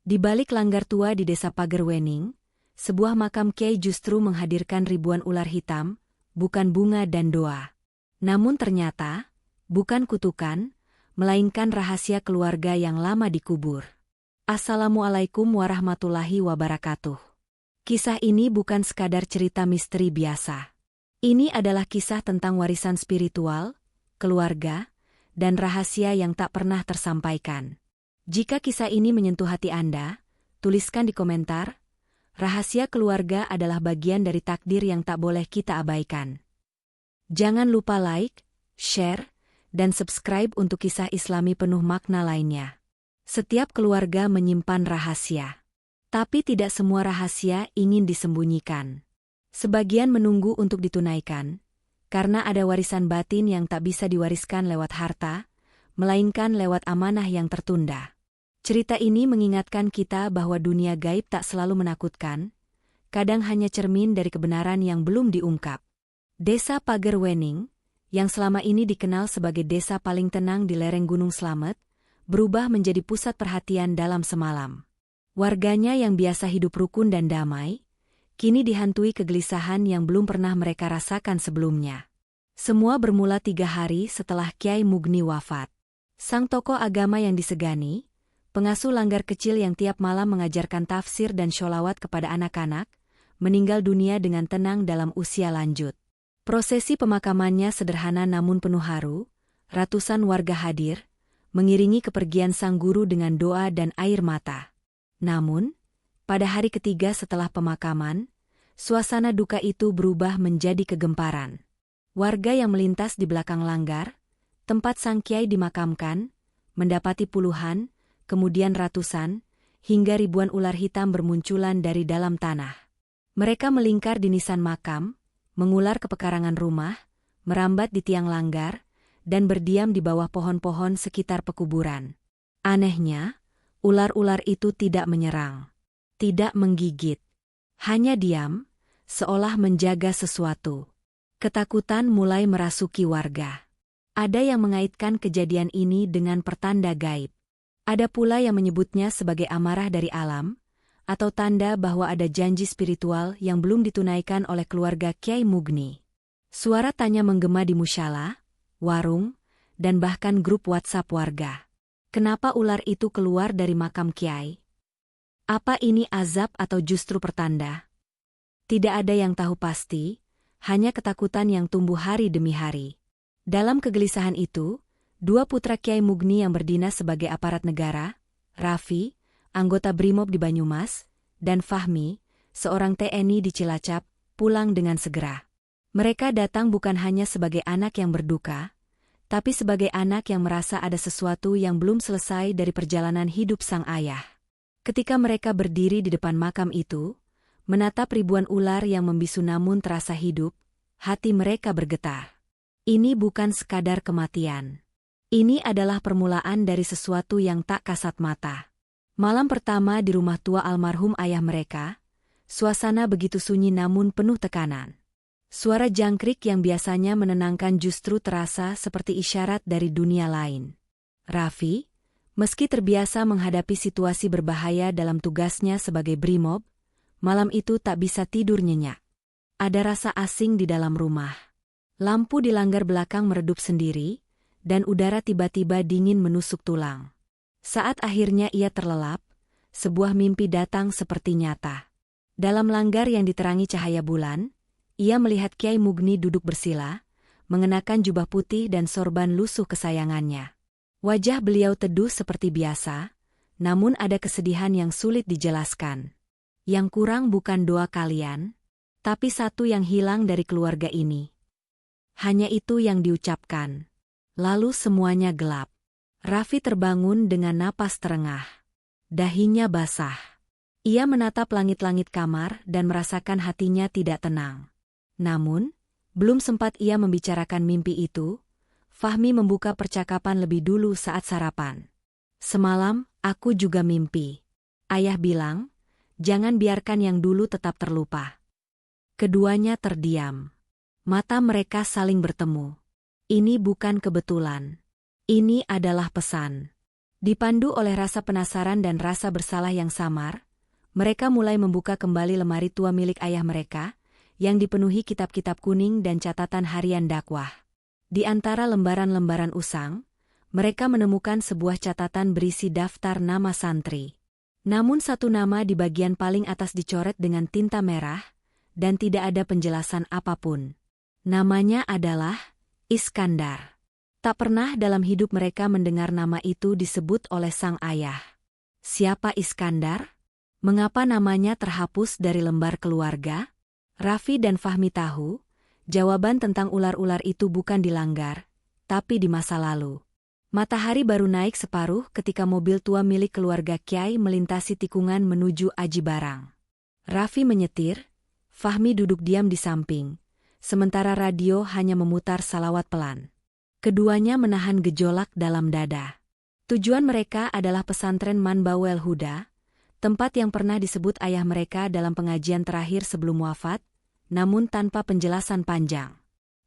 Di balik langgar tua di desa Pagerwening, sebuah makam kiai justru menghadirkan ribuan ular hitam, bukan bunga dan doa. Namun ternyata, bukan kutukan, melainkan rahasia keluarga yang lama dikubur. Assalamualaikum warahmatullahi wabarakatuh. Kisah ini bukan sekadar cerita misteri biasa. Ini adalah kisah tentang warisan spiritual, keluarga, dan rahasia yang tak pernah tersampaikan. Jika kisah ini menyentuh hati Anda, tuliskan di komentar. Rahasia keluarga adalah bagian dari takdir yang tak boleh kita abaikan. Jangan lupa like, share, dan subscribe untuk kisah Islami penuh makna lainnya. Setiap keluarga menyimpan rahasia. Tapi tidak semua rahasia ingin disembunyikan. Sebagian menunggu untuk ditunaikan, karena ada warisan batin yang tak bisa diwariskan lewat harta, melainkan lewat amanah yang tertunda. Cerita ini mengingatkan kita bahwa dunia gaib tak selalu menakutkan, kadang hanya cermin dari kebenaran yang belum diungkap. Desa Pagerwening, yang selama ini dikenal sebagai desa paling tenang di lereng Gunung Slamet, berubah menjadi pusat perhatian dalam semalam. Warganya yang biasa hidup rukun dan damai, kini dihantui kegelisahan yang belum pernah mereka rasakan sebelumnya. Semua bermula 3 hari setelah Kyai Mugni wafat. Sang tokoh agama yang disegani, pengasuh langgar kecil yang tiap malam mengajarkan tafsir dan sholawat kepada anak-anak, meninggal dunia dengan tenang dalam usia lanjut. Prosesi pemakamannya sederhana namun penuh haru, ratusan warga hadir, mengiringi kepergian sang guru dengan doa dan air mata. Namun, pada hari ketiga setelah pemakaman, suasana duka itu berubah menjadi kegemparan. Warga yang melintas di belakang langgar, tempat sang kiai dimakamkan, mendapati puluhan, kemudian ratusan, hingga ribuan ular hitam bermunculan dari dalam tanah. Mereka melingkar di nisan makam, mengular ke pekarangan rumah, merambat di tiang langgar, dan berdiam di bawah pohon-pohon sekitar pekuburan. Anehnya, ular-ular itu tidak menyerang, tidak menggigit, hanya diam, seolah menjaga sesuatu. Ketakutan mulai merasuki warga. Ada yang mengaitkan kejadian ini dengan pertanda gaib. Ada pula yang menyebutnya sebagai amarah dari alam, atau tanda bahwa ada janji spiritual yang belum ditunaikan oleh keluarga Kyai Mugni. Suara tanya menggema di musyalah, warung, dan bahkan grup WhatsApp warga. Kenapa ular itu keluar dari makam Kyai? Apa ini azab atau justru pertanda? Tidak ada yang tahu pasti, hanya ketakutan yang tumbuh hari demi hari. Dalam kegelisahan itu, 2 putra Kyai Mugni yang berdinas sebagai aparat negara, Raffi, anggota Brimob di Banyumas, dan Fahmi, seorang TNI di Cilacap, pulang dengan segera. Mereka datang bukan hanya sebagai anak yang berduka, tapi sebagai anak yang merasa ada sesuatu yang belum selesai dari perjalanan hidup sang ayah. Ketika mereka berdiri di depan makam itu, menatap ribuan ular yang membisu namun terasa hidup, hati mereka bergetar. Ini bukan sekadar kematian. Ini adalah permulaan dari sesuatu yang tak kasat mata. Malam pertama di rumah tua almarhum ayah mereka, suasana begitu sunyi namun penuh tekanan. Suara jangkrik yang biasanya menenangkan justru terasa seperti isyarat dari dunia lain. Raffi, meski terbiasa menghadapi situasi berbahaya dalam tugasnya sebagai Brimob, malam itu tak bisa tidur nyenyak. Ada rasa asing di dalam rumah. Lampu di langgar belakang meredup sendiri, dan udara tiba-tiba dingin menusuk tulang. Saat akhirnya ia terlelap, sebuah mimpi datang seperti nyata. Dalam langgar yang diterangi cahaya bulan, ia melihat Kyai Mugni duduk bersila, mengenakan jubah putih dan sorban lusuh kesayangannya. Wajah beliau teduh seperti biasa, namun ada kesedihan yang sulit dijelaskan. Yang kurang bukan doa kalian, tapi satu yang hilang dari keluarga ini. Hanya itu yang diucapkan. Lalu semuanya gelap. Raffi terbangun dengan napas terengah. Dahinya basah. Ia menatap langit-langit kamar dan merasakan hatinya tidak tenang. Namun, belum sempat ia membicarakan mimpi itu, Fahmi membuka percakapan lebih dulu saat sarapan. Semalam, aku juga mimpi. Ayah bilang, jangan biarkan yang dulu tetap terlupa. Keduanya terdiam. Mata mereka saling bertemu. Ini bukan kebetulan. Ini adalah pesan. Dipandu oleh rasa penasaran dan rasa bersalah yang samar, mereka mulai membuka kembali lemari tua milik ayah mereka, yang dipenuhi kitab-kitab kuning dan catatan harian dakwah. Di antara lembaran-lembaran usang, mereka menemukan sebuah catatan berisi daftar nama santri. Namun satu nama di bagian paling atas dicoret dengan tinta merah, dan tidak ada penjelasan apapun. Namanya adalah Iskandar. Tak pernah dalam hidup mereka mendengar nama itu disebut oleh sang ayah. Siapa Iskandar? Mengapa namanya terhapus dari lembar keluarga? Raffi dan Fahmi tahu, jawaban tentang ular-ular itu bukan di Langgar, tapi di masa lalu. Matahari baru naik separuh ketika mobil tua milik keluarga Kiai melintasi tikungan menuju Aji Barang. Raffi menyetir, Fahmi duduk diam di samping, sementara radio hanya memutar salawat pelan. Keduanya menahan gejolak dalam dada. Tujuan mereka adalah pesantren Manbawel Huda, tempat yang pernah disebut ayah mereka dalam pengajian terakhir sebelum wafat, namun tanpa penjelasan panjang.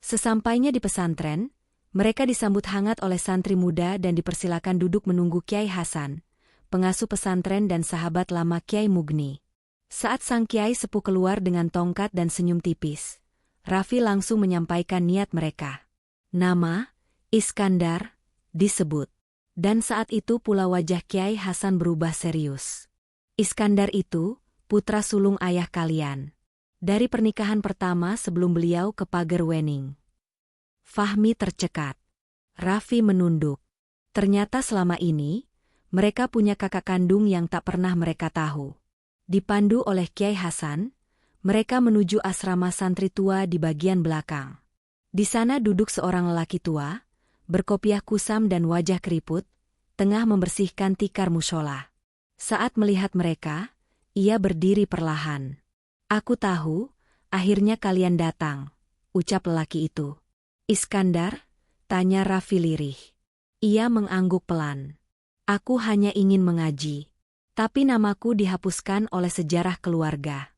Sesampainya di pesantren, mereka disambut hangat oleh santri muda dan dipersilakan duduk menunggu Kiai Hasan, pengasuh pesantren dan sahabat lama Kiai Mugni. Saat sang Kiai sepuh keluar dengan tongkat dan senyum tipis, Raffi langsung menyampaikan niat mereka. Nama Iskandar disebut. Dan saat itu pula wajah Kiai Hasan berubah serius. Iskandar itu putra sulung ayah kalian. Dari pernikahan pertama sebelum beliau ke pagar Wening. Fahmi tercekat. Raffi menunduk. Ternyata selama ini, mereka punya kakak kandung yang tak pernah mereka tahu. Dipandu oleh Kiai Hasan, mereka menuju asrama santri tua di bagian belakang. Di sana duduk seorang lelaki tua, berkopiah kusam dan wajah keriput, tengah membersihkan tikar mushola. Saat melihat mereka, ia berdiri perlahan. Aku tahu, akhirnya kalian datang, ucap lelaki itu. Iskandar? Tanya Raffi lirih. Ia mengangguk pelan. Aku hanya ingin mengaji. Tapi namaku dihapuskan oleh sejarah keluarga.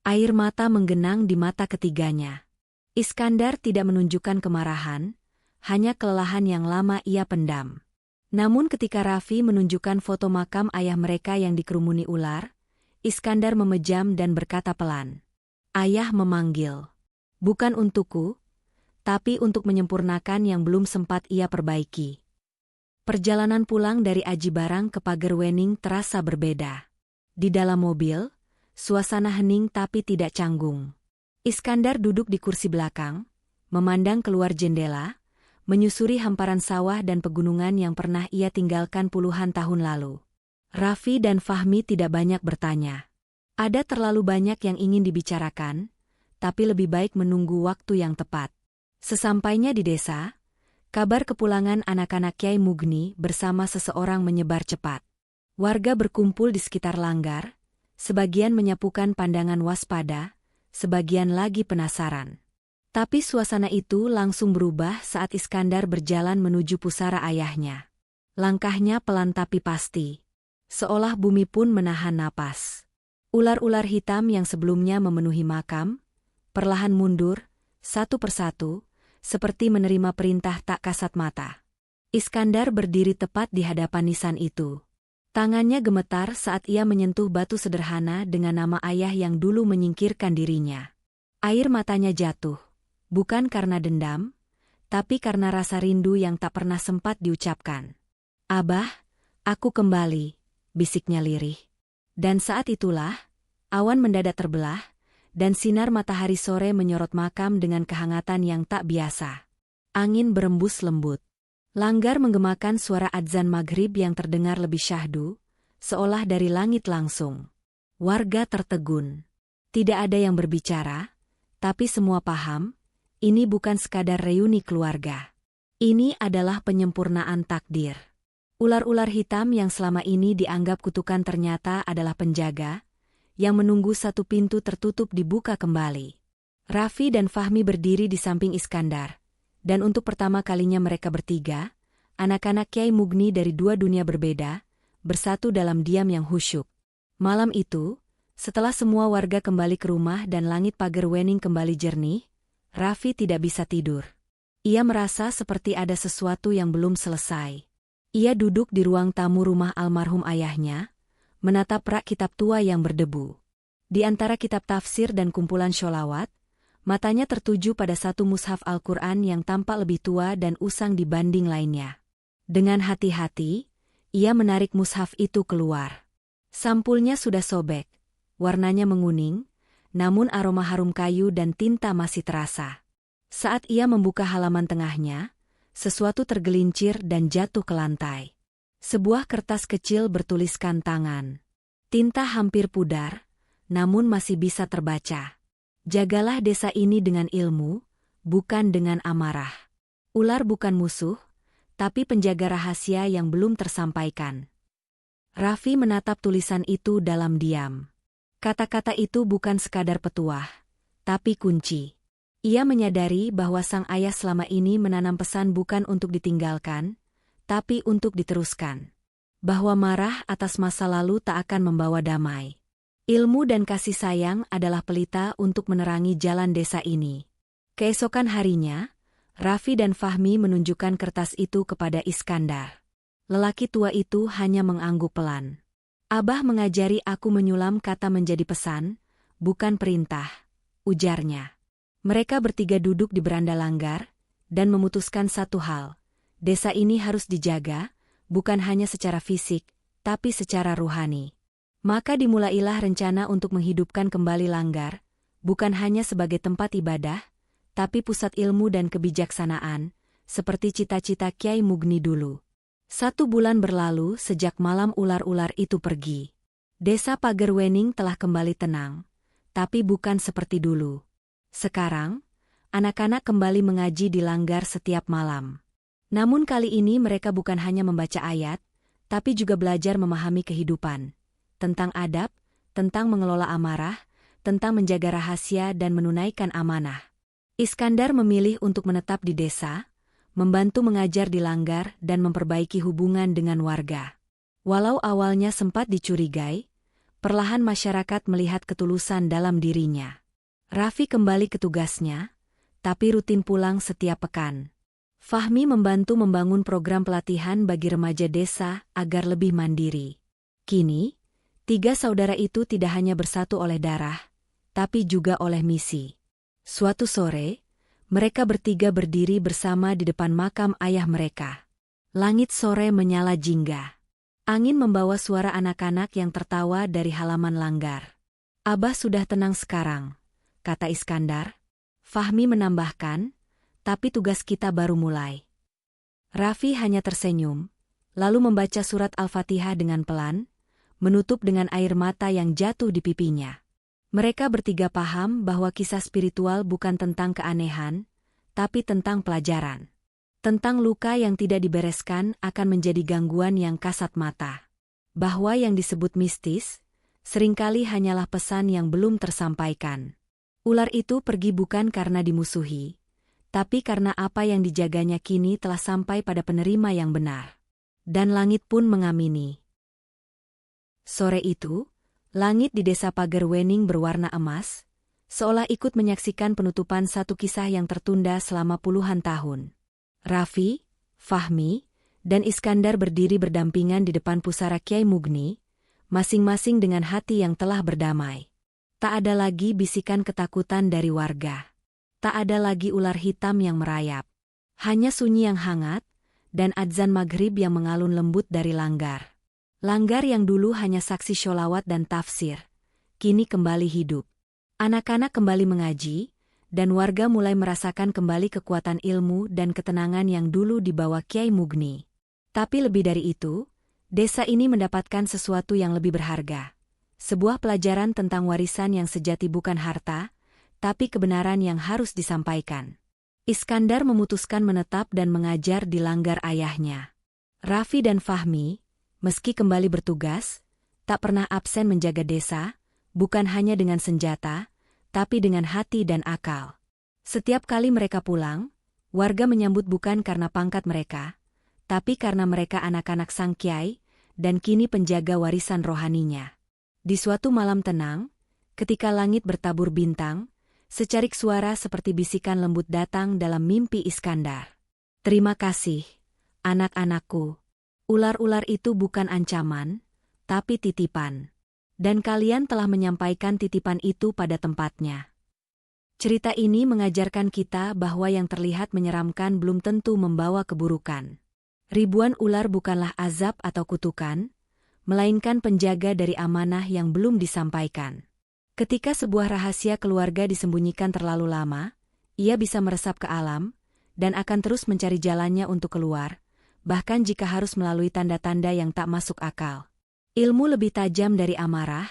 Air mata menggenang di mata ketiganya. Iskandar tidak menunjukkan kemarahan, hanya kelelahan yang lama ia pendam. Namun ketika Raffi menunjukkan foto makam ayah mereka yang dikerumuni ular, Iskandar memejam dan berkata pelan. Ayah memanggil. Bukan untukku, tapi untuk menyempurnakan yang belum sempat ia perbaiki. Perjalanan pulang dari Aji Barang ke pagar Wening terasa berbeda. Di dalam mobil, suasana hening tapi tidak canggung. Iskandar duduk di kursi belakang, memandang keluar jendela, menyusuri hamparan sawah dan pegunungan yang pernah ia tinggalkan puluhan tahun lalu. Raffi dan Fahmi tidak banyak bertanya. Ada terlalu banyak yang ingin dibicarakan, tapi lebih baik menunggu waktu yang tepat. Sesampainya di desa, kabar kepulangan anak-anak Kiai Mugni bersama seseorang menyebar cepat. Warga berkumpul di sekitar Langgar, sebagian menyapukan pandangan waspada, sebagian lagi penasaran. Tapi suasana itu langsung berubah saat Iskandar berjalan menuju pusara ayahnya. Langkahnya pelan tapi pasti. Seolah bumi pun menahan napas. Ular-ular hitam yang sebelumnya memenuhi makam, perlahan mundur, satu persatu, seperti menerima perintah tak kasat mata. Iskandar berdiri tepat di hadapan nisan itu. Tangannya gemetar saat ia menyentuh batu sederhana dengan nama ayah yang dulu menyingkirkan dirinya. Air matanya jatuh. Bukan karena dendam, tapi karena rasa rindu yang tak pernah sempat diucapkan. Abah, aku kembali, bisiknya lirih. Dan saat itulah, awan mendadak terbelah, dan sinar matahari sore menyorot makam dengan kehangatan yang tak biasa. Angin berembus lembut. Langgar menggemakan suara adzan maghrib yang terdengar lebih syahdu, seolah dari langit langsung. Warga tertegun. Tidak ada yang berbicara, tapi semua paham, ini bukan sekadar reuni keluarga. Ini adalah penyempurnaan takdir. Ular-ular hitam yang selama ini dianggap kutukan ternyata adalah penjaga, yang menunggu satu pintu tertutup dibuka kembali. Raffi dan Fahmi berdiri di samping Iskandar, dan untuk pertama kalinya mereka bertiga, anak-anak Kiai Mugni dari dua dunia berbeda, bersatu dalam diam yang khusyuk. Malam itu, setelah semua warga kembali ke rumah dan langit pagar Wening kembali jernih, Raffi tidak bisa tidur. Ia merasa seperti ada sesuatu yang belum selesai. Ia duduk di ruang tamu rumah almarhum ayahnya, menatap rak kitab tua yang berdebu. Di antara kitab tafsir dan kumpulan sholawat, matanya tertuju pada satu mushaf Al-Quran yang tampak lebih tua dan usang dibanding lainnya. Dengan hati-hati, ia menarik mushaf itu keluar. Sampulnya sudah sobek, warnanya menguning, namun aroma harum kayu dan tinta masih terasa. Saat ia membuka halaman tengahnya, sesuatu tergelincir dan jatuh ke lantai. Sebuah kertas kecil bertuliskan tangan. Tinta hampir pudar, namun masih bisa terbaca. Jagalah desa ini dengan ilmu, bukan dengan amarah. Ular bukan musuh, tapi penjaga rahasia yang belum tersampaikan. Raffi menatap tulisan itu dalam diam. Kata-kata itu bukan sekadar petuah, tapi kunci. Ia menyadari bahwa sang ayah selama ini menanam pesan bukan untuk ditinggalkan, tapi untuk diteruskan. Bahwa marah atas masa lalu tak akan membawa damai. Ilmu dan kasih sayang adalah pelita untuk menerangi jalan desa ini. Keesokan harinya, Raffi dan Fahmi menunjukkan kertas itu kepada Iskandar. Lelaki tua itu hanya mengangguk pelan. Abah mengajari aku menyulam kata menjadi pesan, bukan perintah, ujarnya. Mereka bertiga duduk di beranda langgar, dan memutuskan satu hal. Desa ini harus dijaga, bukan hanya secara fisik, tapi secara ruhani. Maka dimulailah rencana untuk menghidupkan kembali langgar, bukan hanya sebagai tempat ibadah, tapi pusat ilmu dan kebijaksanaan, seperti cita-cita Kyai Mugni dulu. 1 bulan berlalu sejak malam ular-ular itu pergi. Desa Pagerwening telah kembali tenang, tapi bukan seperti dulu. Sekarang, anak-anak kembali mengaji di langgar setiap malam. Namun kali ini mereka bukan hanya membaca ayat, tapi juga belajar memahami kehidupan. Tentang adab, tentang mengelola amarah, tentang menjaga rahasia dan menunaikan amanah. Iskandar memilih untuk menetap di desa, membantu mengajar di langgar dan memperbaiki hubungan dengan warga. Walau awalnya sempat dicurigai, perlahan masyarakat melihat ketulusan dalam dirinya. Raffi kembali ke tugasnya, tapi rutin pulang setiap pekan. Fahmi membantu membangun program pelatihan bagi remaja desa agar lebih mandiri. Kini, 3 saudara itu tidak hanya bersatu oleh darah, tapi juga oleh misi. Suatu sore, mereka bertiga berdiri bersama di depan makam ayah mereka. Langit sore menyala jingga. Angin membawa suara anak-anak yang tertawa dari halaman langgar. Abah sudah tenang sekarang, kata Iskandar. Fahmi menambahkan, tapi tugas kita baru mulai. Raffi hanya tersenyum, lalu membaca surat Al-Fatihah dengan pelan, menutup dengan air mata yang jatuh di pipinya. Mereka bertiga paham bahwa kisah spiritual bukan tentang keanehan, tapi tentang pelajaran. Tentang luka yang tidak dibereskan akan menjadi gangguan yang kasat mata. Bahwa yang disebut mistis, seringkali hanyalah pesan yang belum tersampaikan. Ular itu pergi bukan karena dimusuhi, tapi karena apa yang dijaganya kini telah sampai pada penerima yang benar. Dan langit pun mengamini. Sore itu, langit di desa Pagerwening berwarna emas, seolah ikut menyaksikan penutupan satu kisah yang tertunda selama puluhan tahun. Raffi, Fahmi, dan Iskandar berdiri berdampingan di depan pusara Kyai Mugni, masing-masing dengan hati yang telah berdamai. Tak ada lagi bisikan ketakutan dari warga. Tak ada lagi ular hitam yang merayap. Hanya sunyi yang hangat, dan adzan maghrib yang mengalun lembut dari langgar. Langgar yang dulu hanya saksi sholawat dan tafsir, kini kembali hidup. Anak-anak kembali mengaji, dan warga mulai merasakan kembali kekuatan ilmu dan ketenangan yang dulu dibawa Kyai Mugni. Tapi lebih dari itu, desa ini mendapatkan sesuatu yang lebih berharga. Sebuah pelajaran tentang warisan yang sejati bukan harta, tapi kebenaran yang harus disampaikan. Iskandar memutuskan menetap dan mengajar di langgar ayahnya. Raffi dan Fahmi, meski kembali bertugas, tak pernah absen menjaga desa, bukan hanya dengan senjata, tapi dengan hati dan akal. Setiap kali mereka pulang, warga menyambut bukan karena pangkat mereka, tapi karena mereka anak-anak sang Kyai, dan kini penjaga warisan rohaninya. Di suatu malam tenang, ketika langit bertabur bintang, secarik suara seperti bisikan lembut datang dalam mimpi Iskandar. Terima kasih, anak-anakku. Ular-ular itu bukan ancaman, tapi titipan. Dan kalian telah menyampaikan titipan itu pada tempatnya. Cerita ini mengajarkan kita bahwa yang terlihat menyeramkan belum tentu membawa keburukan. Ribuan ular bukanlah azab atau kutukan, melainkan penjaga dari amanah yang belum disampaikan. Ketika sebuah rahasia keluarga disembunyikan terlalu lama, ia bisa meresap ke alam, dan akan terus mencari jalannya untuk keluar, bahkan jika harus melalui tanda-tanda yang tak masuk akal. Ilmu lebih tajam dari amarah,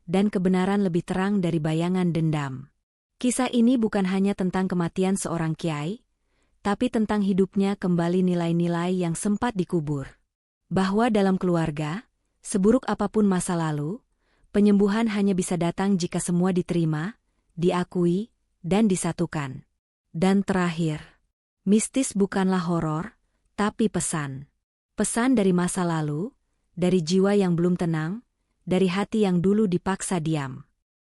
dan kebenaran lebih terang dari bayangan dendam. Kisah ini bukan hanya tentang kematian seorang kiai, tapi tentang hidupnya kembali nilai-nilai yang sempat dikubur. Bahwa dalam keluarga, seburuk apapun masa lalu, penyembuhan hanya bisa datang jika semua diterima, diakui, dan disatukan. Dan terakhir, mistis bukanlah horor, tapi pesan. Pesan dari masa lalu, dari jiwa yang belum tenang, dari hati yang dulu dipaksa diam.